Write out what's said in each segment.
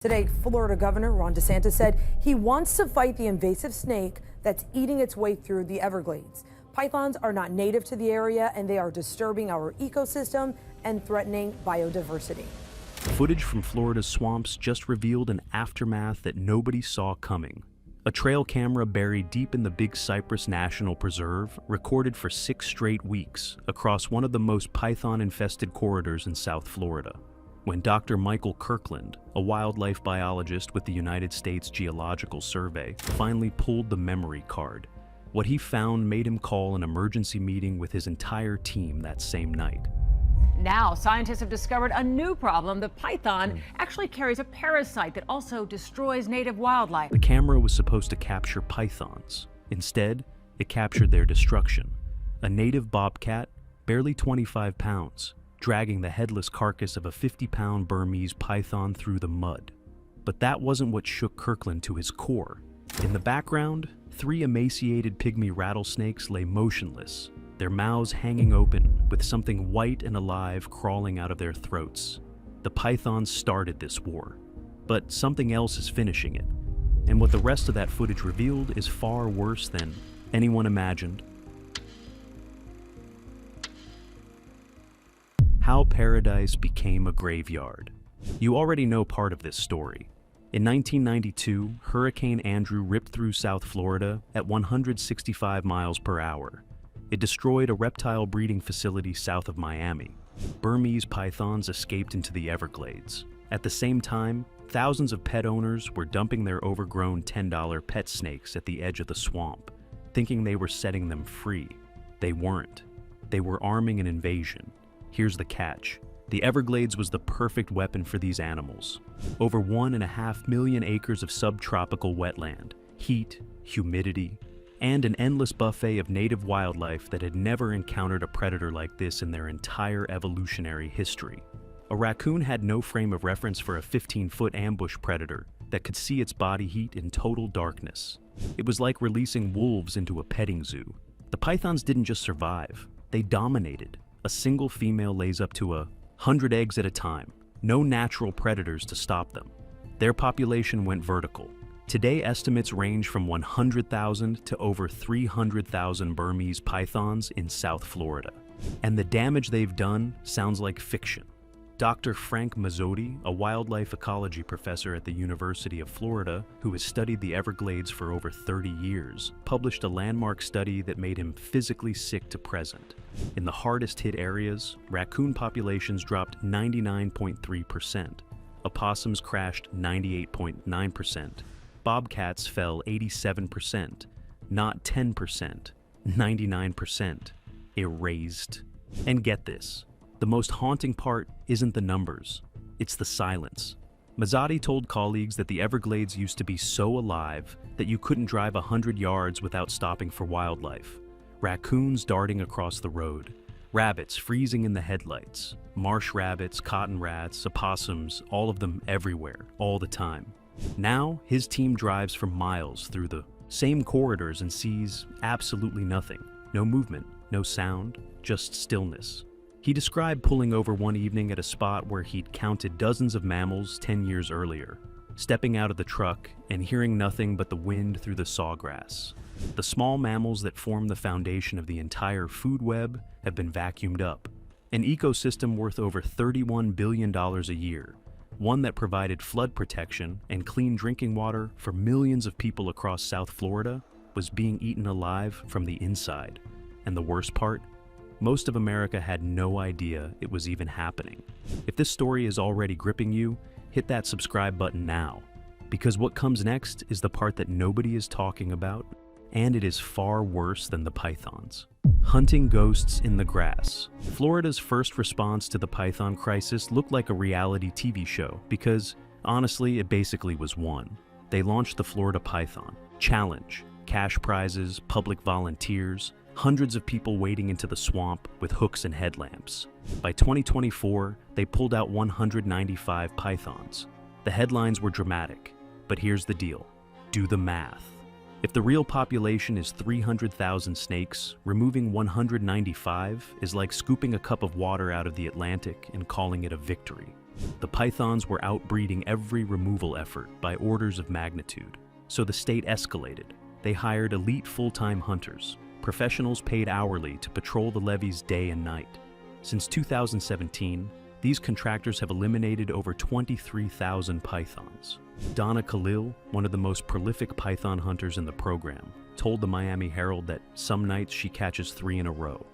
Today, Florida Governor Ron DeSantis said he wants to fight the invasive snake that's eating its way through the Everglades. Pythons are not native to the area, and they are disturbing our ecosystem and threatening biodiversity. Footage from Florida's swamps just revealed an aftermath that nobody saw coming. A trail camera buried deep in the Big Cypress National Preserve recorded for 6 straight weeks across one of the most python-infested corridors in South Florida. When Dr. Michael Kirkland, a wildlife biologist with the United States Geological Survey, finally pulled the memory card, what he found made him call an emergency meeting with his entire team that same night. Now, scientists have discovered a new problem. The python actually carries a parasite that also destroys native wildlife. The camera was supposed to capture pythons. Instead, it captured their destruction. A native bobcat, barely 25 pounds, dragging the headless carcass of a 50-pound Burmese python through the mud. But that wasn't what shook Kirkland to his core. In the background, 3 emaciated pygmy rattlesnakes lay motionless, their mouths hanging open with something white and alive crawling out of their throats. The pythons started this war, but something else is finishing it. And what the rest of that footage revealed is far worse than anyone imagined. How paradise became a graveyard. You already know part of this story. In 1992, Hurricane Andrew ripped through South Florida at 165 miles per hour. It destroyed a reptile breeding facility south of Miami. Burmese pythons escaped into the Everglades. At the same time, thousands of pet owners were dumping their overgrown $10 pet snakes at the edge of the swamp, thinking they were setting them free. They weren't. They were arming an invasion. Here's the catch. The Everglades was the perfect weapon for these animals. Over 1.5 million acres of subtropical wetland, heat, humidity, and an endless buffet of native wildlife that had never encountered a predator like this in their entire evolutionary history. A raccoon had no frame of reference for a 15-foot ambush predator that could see its body heat in total darkness. It was like releasing wolves into a petting zoo. The pythons didn't just survive, they dominated. A single female lays up to 100 eggs at a time. No natural predators to stop them. Their population went vertical. Today, estimates range from 100,000 to over 300,000 Burmese pythons in South Florida. And the damage they've done sounds like fiction. Dr. Frank Mazzotti, a wildlife ecology professor at the University of Florida who has studied the Everglades for over 30 years, published a landmark study that made him physically sick to present. In the hardest hit areas, raccoon populations dropped 99.3%, opossums crashed 98.9%, bobcats fell 87%, not 10%, 99%, erased. And get this. The most haunting part isn't the numbers, it's the silence. Mazzotti told colleagues that the Everglades used to be so alive that you couldn't drive 100 yards without stopping for wildlife. Raccoons darting across the road, rabbits freezing in the headlights, marsh rabbits, cotton rats, opossums, all of them everywhere, all the time. Now, his team drives for miles through the same corridors and sees absolutely nothing. No movement, no sound, just stillness. He described pulling over one evening at a spot where he'd counted dozens of mammals 10 years earlier, stepping out of the truck and hearing nothing but the wind through the sawgrass. The small mammals that form the foundation of the entire food web have been vacuumed up. An ecosystem worth over $31 billion a year, one that provided flood protection and clean drinking water for millions of people across South Florida, was being eaten alive from the inside. And the worst part? Most of America had no idea it was even happening. If this story is already gripping you, hit that subscribe button now, because what comes next is the part that nobody is talking about, and it is far worse than the pythons. Hunting ghosts in the grass. Florida's first response to the python crisis looked like a reality TV show because, honestly, it basically was one. They launched the Florida Python Challenge, cash prizes, public volunteers, hundreds of people wading into the swamp with hooks and headlamps. By 2024, they pulled out 195 pythons. The headlines were dramatic, but here's the deal. Do the math. If the real population is 300,000 snakes, removing 195 is like scooping a cup of water out of the Atlantic and calling it a victory. The pythons were outbreeding every removal effort by orders of magnitude, so the state escalated. They hired elite full-time hunters, professionals paid hourly to patrol the levees day and night. Since 2017, these contractors have eliminated over 23,000 pythons. Donna Khalil, one of the most prolific python hunters in the program, told the Miami Herald that some nights she catches 3 in a row.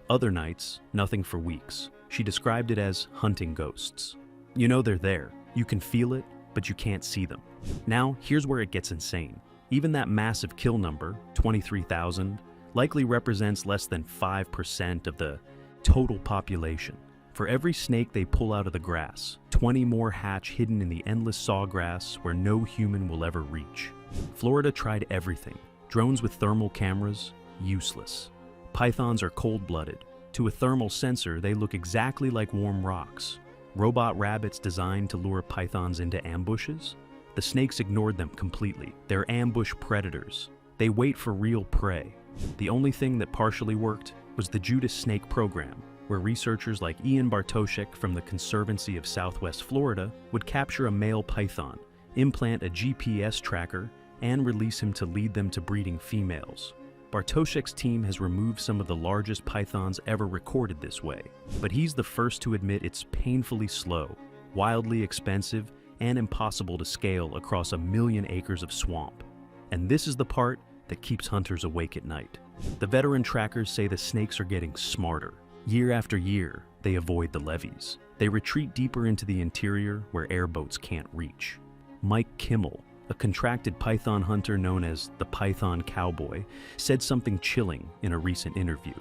Other nights, nothing for weeks. She described it as hunting ghosts. You know they're there, you can feel it, but you can't see them. Now, here's where it gets insane. Even that massive kill number, 23,000, likely represents less than 5% of the total population. For every snake they pull out of the grass, 20 more hatch hidden in the endless sawgrass where no human will ever reach. Florida tried everything. Drones with thermal cameras, useless. Pythons are cold-blooded. To a thermal sensor, they look exactly like warm rocks. Robot rabbits designed to lure pythons into ambushes? The snakes ignored them completely. They're ambush predators. They wait for real prey. The only thing that partially worked was the Judas snake program, where researchers like Ian Bartoszek from the Conservancy of Southwest Florida would capture a male python, implant a GPS tracker, and release him to lead them to breeding females. Bartoszek's team has removed some of the largest pythons ever recorded this way, but he's the first to admit it's painfully slow, wildly expensive, and impossible to scale across 1 million acres of swamp. And this is the part that keeps hunters awake at night. The veteran trackers say the snakes are getting smarter. Year after year, they avoid the levees. They retreat deeper into the interior where airboats can't reach. Mike Kimmel, a contracted python hunter known as the Python Cowboy, said something chilling in a recent interview.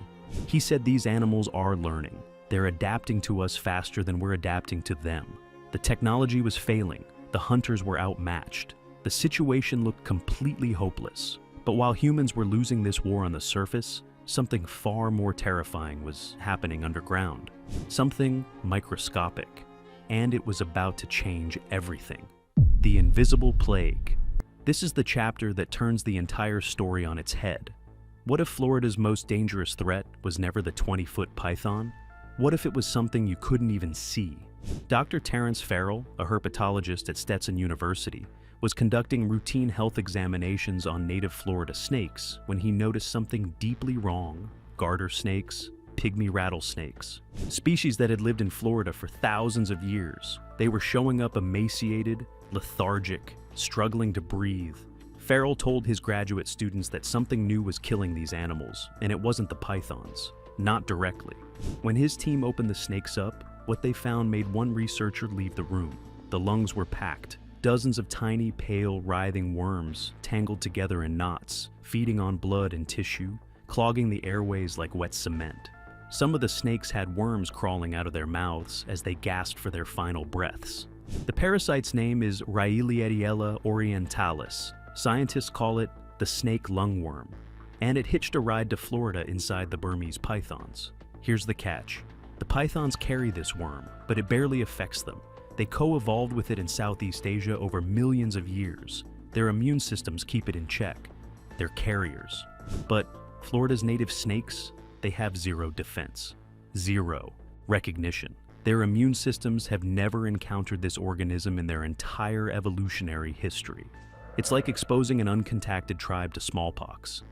He said these animals are learning. They're adapting to us faster than we're adapting to them. The technology was failing. The hunters were outmatched. The situation looked completely hopeless. But while humans were losing this war on the surface, something far more terrifying was happening underground. Something microscopic. And it was about to change everything. The invisible plague. This is the chapter that turns the entire story on its head. What if Florida's most dangerous threat was never the 20-foot python? What if it was something you couldn't even see? Dr. Terrence Farrell, a herpetologist at Stetson University, was conducting routine health examinations on native Florida snakes when he noticed something deeply wrong: garter snakes, pygmy rattlesnakes. Species that had lived in Florida for thousands of years. They were showing up emaciated, lethargic, struggling to breathe. Farrell told his graduate students that something new was killing these animals, and it wasn't the pythons. Not directly. When his team opened the snakes up, what they found made one researcher leave the room. The lungs were packed. Dozens of tiny, pale, writhing worms tangled together in knots, feeding on blood and tissue, clogging the airways like wet cement. Some of the snakes had worms crawling out of their mouths as they gasped for their final breaths. The parasite's name is Reintroducing orientalis. Scientists call it the snake lungworm, and it hitched a ride to Florida inside the Burmese pythons. Here's the catch. The pythons carry this worm, but it barely affects them. They co-evolved with it in Southeast Asia over millions of years. Their immune systems keep it in check. They're carriers. But Florida's native snakes, they have zero defense. Zero recognition. Their immune systems have never encountered this organism in their entire evolutionary history. It's like exposing an uncontacted tribe to smallpox.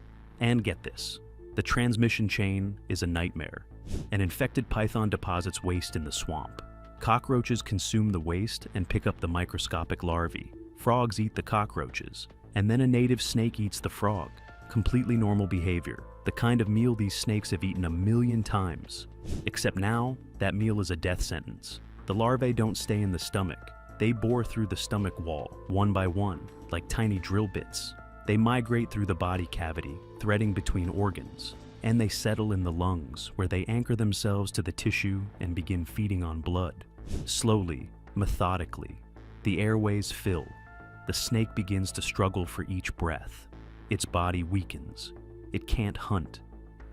And get this, the transmission chain is a nightmare. An infected python deposits waste in the swamp. Cockroaches consume the waste and pick up the microscopic larvae. Frogs eat the cockroaches, and then a native snake eats the frog. Completely normal behavior, the kind of meal these snakes have eaten 1 million times. Except now, that meal is a death sentence. The larvae don't stay in the stomach. They bore through the stomach wall, one by one, like tiny drill bits. They migrate through the body cavity, threading between organs. And they settle in the lungs, where they anchor themselves to the tissue and begin feeding on blood. Slowly, methodically, the airways fill. The snake begins to struggle for each breath. Its body weakens. It can't hunt.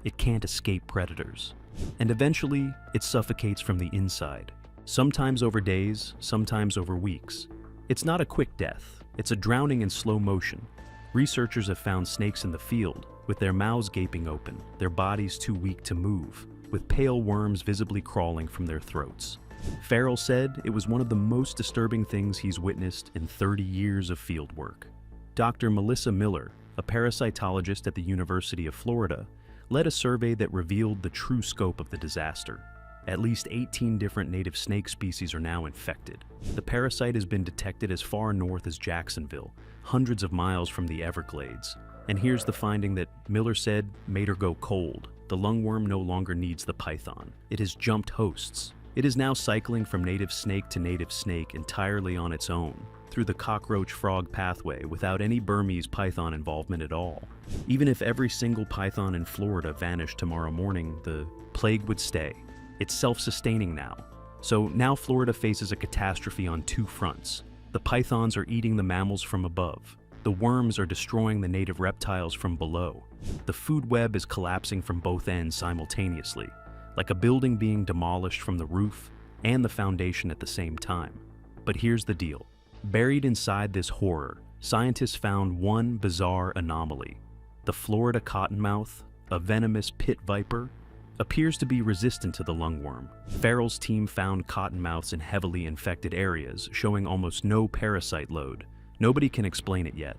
It can't escape predators. And eventually, it suffocates from the inside. Sometimes over days, sometimes over weeks. It's not a quick death. It's a drowning in slow motion. Researchers have found snakes in the field, with their mouths gaping open, their bodies too weak to move, with pale worms visibly crawling from their throats. Farrell said it was one of the most disturbing things he's witnessed in 30 years of field work. Dr. Melissa Miller, a parasitologist at the University of Florida, led a survey that revealed the true scope of the disaster. At least 18 different native snake species are now infected. The parasite has been detected as far north as Jacksonville, hundreds of miles from the Everglades. And here's the finding that Miller said made her go cold. The lungworm no longer needs the python. It has jumped hosts. It is now cycling from native snake to native snake entirely on its own, through the cockroach frog pathway without any Burmese python involvement at all. Even if every single python in Florida vanished tomorrow morning, the plague would stay. It's self-sustaining now. So now Florida faces a catastrophe on two fronts. The pythons are eating the mammals from above. The worms are destroying the native reptiles from below. The food web is collapsing from both ends simultaneously, like a building being demolished from the roof and the foundation at the same time. But here's the deal. Buried inside this horror, scientists found one bizarre anomaly. The Florida cottonmouth, a venomous pit viper, appears to be resistant to the lungworm. Farrell's team found cottonmouths in heavily infected areas, showing almost no parasite load. Nobody can explain it yet.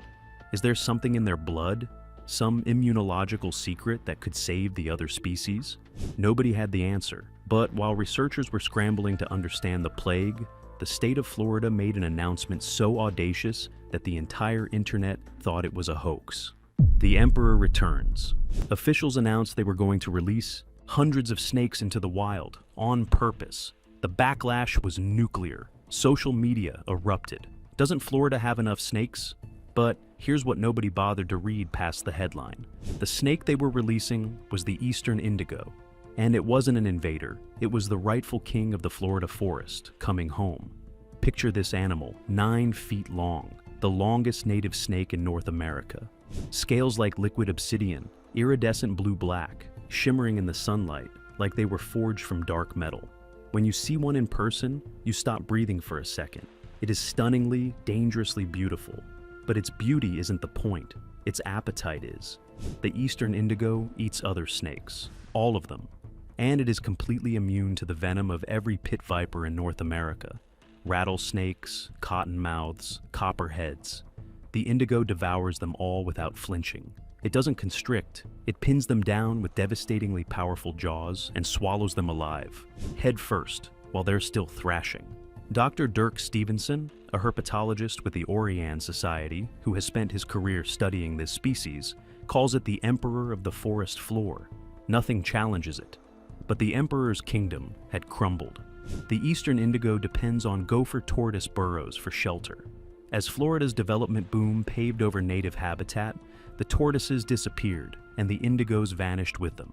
Is there something in their blood? Some immunological secret that could save the other species? Nobody had the answer. But while researchers were scrambling to understand the plague, the state of Florida made an announcement so audacious that the entire internet thought it was a hoax. The Emperor returns. Officials announced they were going to release hundreds of snakes into the wild, on purpose. The backlash was nuclear. Social media erupted. Doesn't Florida have enough snakes? But here's what nobody bothered to read past the headline. The snake they were releasing was the eastern indigo. And it wasn't an invader. It was the rightful king of the Florida forest, coming home. Picture this animal, 9 feet long, the longest native snake in North America. Scales like liquid obsidian, iridescent blue-black, shimmering in the sunlight like they were forged from dark metal. When you see one in person, you stop breathing for a second. It is stunningly, dangerously beautiful. But its beauty isn't the point. Its appetite is. The eastern indigo eats other snakes, all of them. And it is completely immune to the venom of every pit viper in North America. Rattlesnakes, cottonmouths, copperheads. The indigo devours them all without flinching. It doesn't constrict, it pins them down with devastatingly powerful jaws and swallows them alive, head first, while they're still thrashing. Dr. Dirk Stevenson, a herpetologist with the Orian Society, who has spent his career studying this species, calls it the emperor of the forest floor. Nothing challenges it. But the emperor's kingdom had crumbled. The eastern indigo depends on gopher tortoise burrows for shelter. As Florida's development boom paved over native habitat, the tortoises disappeared and the indigos vanished with them.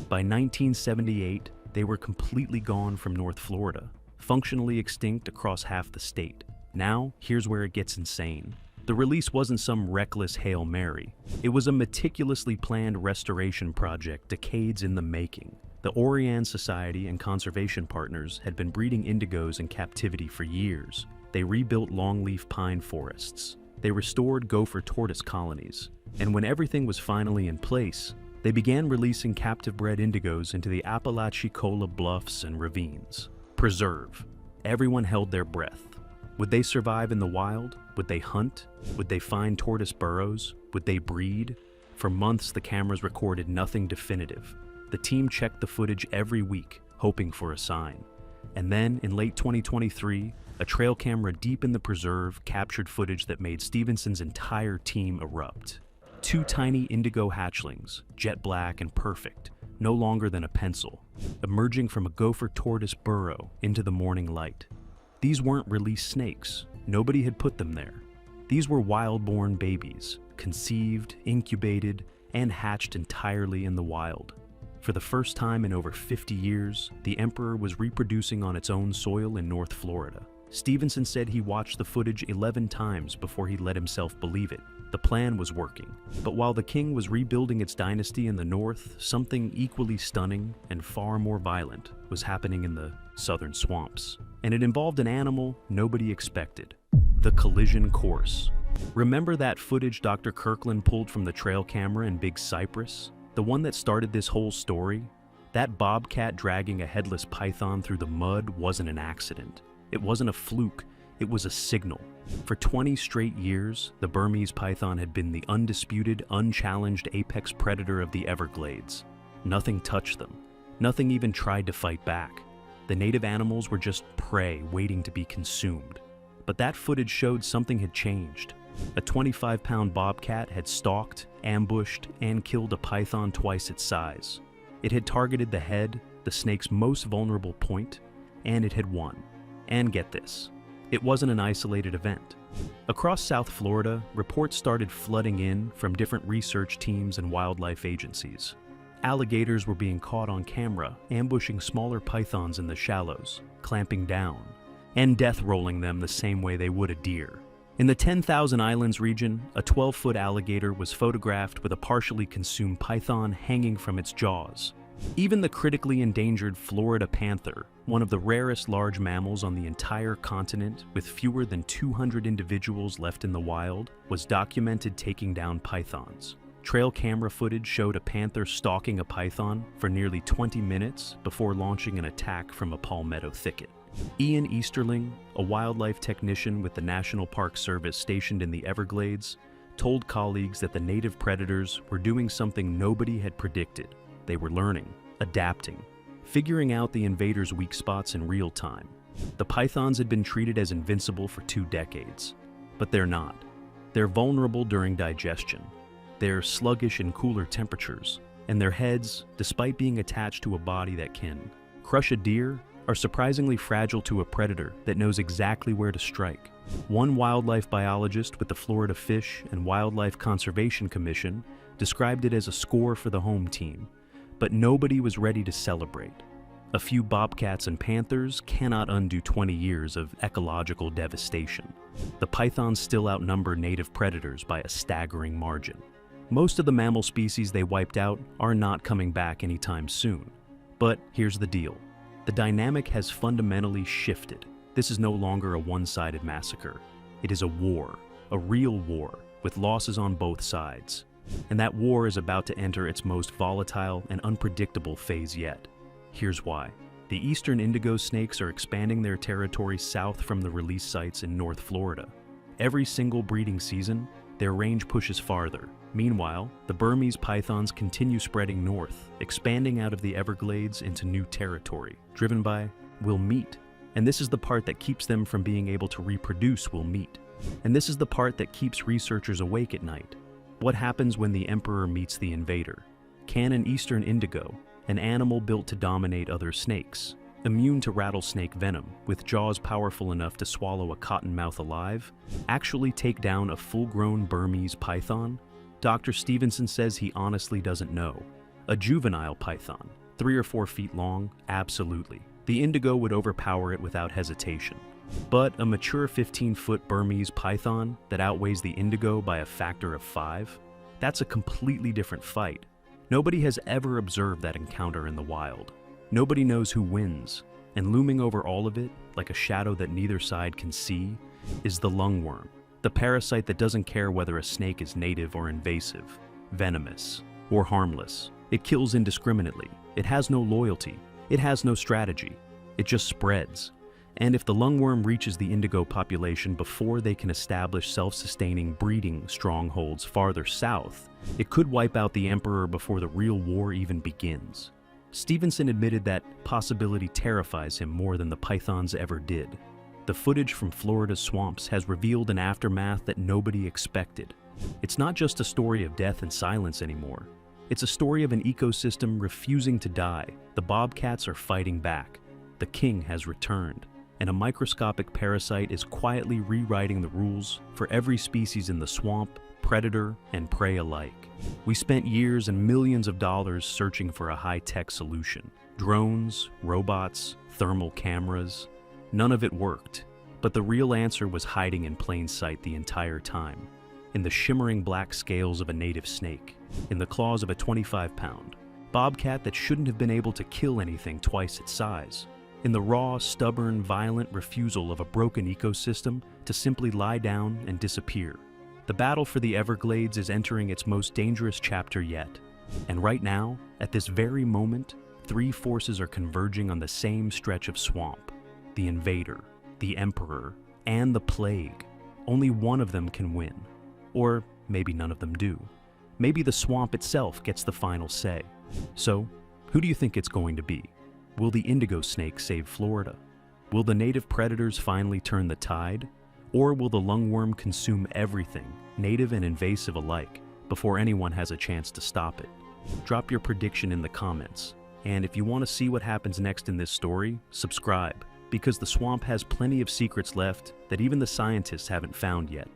By 1978, they were completely gone from North Florida, functionally extinct across half the state. Now, here's where it gets insane. The release wasn't some reckless Hail Mary. It was a meticulously planned restoration project decades in the making. The Orian Society and conservation partners had been breeding indigos in captivity for years. They rebuilt longleaf pine forests. They restored gopher tortoise colonies. And when everything was finally in place, they began releasing captive-bred indigos into the Apalachicola bluffs and ravines. Preserve. Everyone held their breath. Would they survive in the wild? Would they hunt? Would they find tortoise burrows? Would they breed? For months, the cameras recorded nothing definitive. The team checked the footage every week, hoping for a sign. And then, in late 2023, a trail camera deep in the preserve captured footage that made Stevenson's entire team erupt. 2 tiny indigo hatchlings, jet black and perfect, no longer than a pencil, emerging from a gopher tortoise burrow into the morning light. These weren't released snakes. Nobody had put them there. These were wild-born babies, conceived, incubated, and hatched entirely in the wild. For the first time in over 50 years, the emperor was reproducing on its own soil in North Florida. Stevenson said he watched the footage 11 times before he let himself believe it. The plan was working. But while the king was rebuilding its dynasty in the north, something equally stunning and far more violent was happening in the southern swamps. And it involved an animal nobody expected: the collision course. Remember that footage Dr. Kirkland pulled from the trail camera in Big Cypress? The one that started this whole story? That bobcat dragging a headless python through the mud wasn't an accident. It wasn't a fluke, it was a signal. For 20 straight years, the Burmese python had been the undisputed, unchallenged apex predator of the Everglades. Nothing touched them. Nothing even tried to fight back. The native animals were just prey waiting to be consumed. But that footage showed something had changed. A 25-pound bobcat had stalked, ambushed, and killed a python twice its size. It had targeted the head, the snake's most vulnerable point, and it had won. And get this, it wasn't an isolated event. Across South Florida, reports started flooding in from different research teams and wildlife agencies. Alligators were being caught on camera, ambushing smaller pythons in the shallows, clamping down, and death rolling them the same way they would a deer. In the 10,000 Islands region, a 12-foot alligator was photographed with a partially consumed python hanging from its jaws. Even the critically endangered Florida panther, one of the rarest large mammals on the entire continent with fewer than 200 individuals left in the wild, was documented taking down pythons. Trail camera footage showed a panther stalking a python for nearly 20 minutes before launching an attack from a palmetto thicket. Ian Easterling, a wildlife technician with the National Park Service stationed in the Everglades, told colleagues that the native predators were doing something nobody had predicted. They were learning, adapting, figuring out the invaders' weak spots in real time. The pythons had been treated as invincible for 2 decades, but they're not. They're vulnerable during digestion. They're sluggish in cooler temperatures, and their heads, despite being attached to a body that can crush a deer, are surprisingly fragile to a predator that knows exactly where to strike. One wildlife biologist with the Florida Fish and Wildlife Conservation Commission described it as a score for the home team, but nobody was ready to celebrate. A few bobcats and panthers cannot undo 20 years of ecological devastation. The pythons still outnumber native predators by a staggering margin. Most of the mammal species they wiped out are not coming back anytime soon. But here's the deal. The dynamic has fundamentally shifted. This is no longer a one-sided massacre. It is a war, a real war, with losses on both sides. And that war is about to enter its most volatile and unpredictable phase yet. Here's why. The eastern indigo snakes are expanding their territory south from the release sites in North Florida. Every single breeding season, their range pushes farther. Meanwhile, the Burmese pythons continue spreading north, expanding out of the Everglades into new territory, driven by will meat. And this is the part that keeps them from being able to reproduce will meat. And this is the part that keeps researchers awake at night. What happens when the emperor meets the invader? Can an eastern indigo, an animal built to dominate other snakes, immune to rattlesnake venom, with jaws powerful enough to swallow a cottonmouth alive, actually take down a full-grown Burmese python? Dr. Stevenson says he honestly doesn't know. A juvenile python, 3 or 4 feet long, absolutely. The indigo would overpower it without hesitation. But a mature 15-foot Burmese python that outweighs the indigo by a factor of 5? That's a completely different fight. Nobody has ever observed that encounter in the wild. Nobody knows who wins, and looming over all of it, like a shadow that neither side can see, is the lungworm. The parasite that doesn't care whether a snake is native or invasive, venomous, or harmless. It kills indiscriminately. It has no loyalty. It has no strategy. It just spreads. And if the lungworm reaches the indigo population before they can establish self-sustaining breeding strongholds farther south, it could wipe out the emperor before the real war even begins. Stevenson admitted that possibility terrifies him more than the pythons ever did. The footage from Florida's swamps has revealed an aftermath that nobody expected. It's not just a story of death and silence anymore. It's a story of an ecosystem refusing to die. The bobcats are fighting back. The king has returned. And a microscopic parasite is quietly rewriting the rules for every species in the swamp, predator and prey alike. We spent years and millions of dollars searching for a high-tech solution. Drones, robots, thermal cameras. None of it worked, but the real answer was hiding in plain sight the entire time. In the shimmering black scales of a native snake, in the claws of a 25-pound bobcat that shouldn't have been able to kill anything twice its size, in the raw, stubborn, violent refusal of a broken ecosystem to simply lie down and disappear. The battle for the Everglades is entering its most dangerous chapter yet. And right now, at this very moment, Three forces are converging on the same stretch of swamp: the invader, the emperor, and the plague. Only one of them can win. Or maybe none of them do. Maybe the swamp itself gets the final say. So, who do you think it's going to be? Will the indigo snake save Florida? Will the native predators finally turn the tide? Or will the lungworm consume everything, native and invasive alike, before anyone has a chance to stop it? Drop your prediction in the comments. And if you want to see what happens next in this story, subscribe, because the swamp has plenty of secrets left that even the scientists haven't found yet.